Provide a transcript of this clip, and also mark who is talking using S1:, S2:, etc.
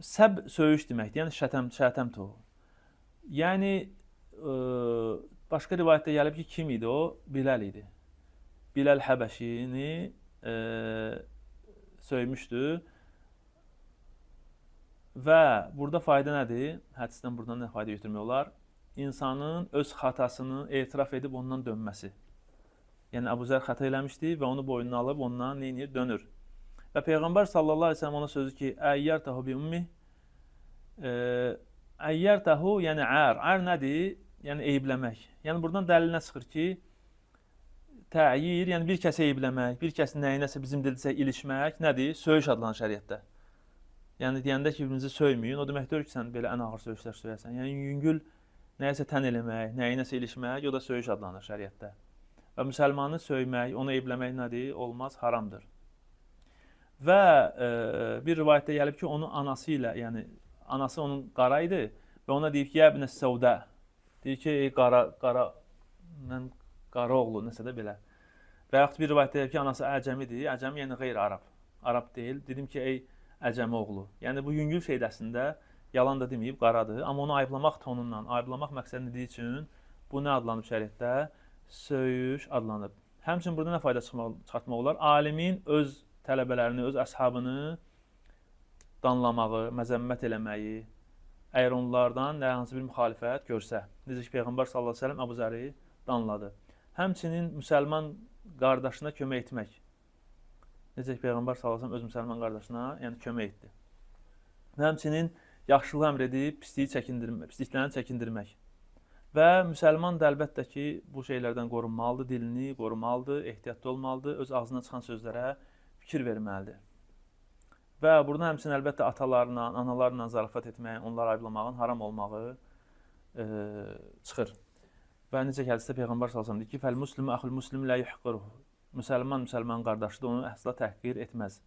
S1: Səb söyüş deməkdir, yəni şətəm tohu. Yəni başqa rivayətdə gəlib ki, kim idi o? Bilal idi. Bilal Həbəşini söymüşdü. Və burada fayda nədir? Hədisdən buradan nə fayda götürmək olar? İnsanın öz xatasını etiraf edib ondan dönməsi. Yəni Əbu Zər xəta eləmişdi və onu boynuna alıb ondan neynir? Dönür. Və Peyğəmbər sallallahu əleyhi və səlləm ona sözü ki, əyyərtəhu bi ummi. Əyyərtəhu yəni ər. Ər nədir? Yəni eyibləmək. Yəni buradan dəlil nə çıxır ki, təyir, yəni bir kəsə eyibləmək, bir kəsin nəyinəsə bizim dilcə ilişmək nədir? Söyüş adlanır şəriətdə. Yəni deyəndə ki, birbirinizi söyməyin, o demək deyil ki, sən belə ən ağır söyüşlər söyərsən. Yəni yüngül nəyəsə tən eləmək, nəyinəsə ilişmək, o da söyüş adlanır şəriətdə. Və müsəlmanı söymək, onu eyibləmək nədir? Olmaz, haramdır. Və bir rivayətdə gəlib ki, onun anası ilə, yəni anası onun qara idi və ona deyib ki, yəbnə səudə. Deyir ki, ey qara oğlu, nəsə də belə. Və yaxud bir rivayətdə gəlib ki, anası əcəmidir, əcəmi yəni qeyri-arab, arab deyil. Dedim ki, ey əcəmi oğlu. Yəni bu yüngül şeydəsində yalan da deməyib, qaradır. Amma onu ayıblamaq tonundan, ayıblamaq məqsədini üçün bu nə adlanıb şəriətdə? Söyüş adlanıb. Həmçinin burada nə fayda çıxartmaq olar? Alimin öz tələbələrini, öz əshabını danlamağı, məzəmmət eləməyi, əgər onlardan nə hansı bir müxalifət görsə. Necə ki, Peyğəmbər sallallahu əleyhi və səlləm Əbu Zəri danladı. Həmçinin müsəlman qardaşına kömək etmək. Necə ki, Peyğəmbər sallallahu əleyhi və səlləm öz müsəlman qardaşına yəni kömək etdi. Və həmçinin yaxşılığı əmr edib pisliklərini çəkindirmək. Və müsəlman da əlbəttə ki, bu şeylərdən qorunmalıdır, dilini qorumalıdır, ehtiyatlı olmalıdır, öz ağzından çıxan sözlərə fikir verməlidir. Və burada həmçinin əlbəttə atalarla, analarla zarafat etməyin, onları ayıblamağın haram olmağı çıxır. Və necə ki, hədisdə Peyğəmbər sallallahu əleyhi və səlləm deyir ki, "Fəl muslimu əxul muslim la yuhqiruhu." Müsəlman müsəlmanın qardaşıdır, onu əsla təhqir etməz.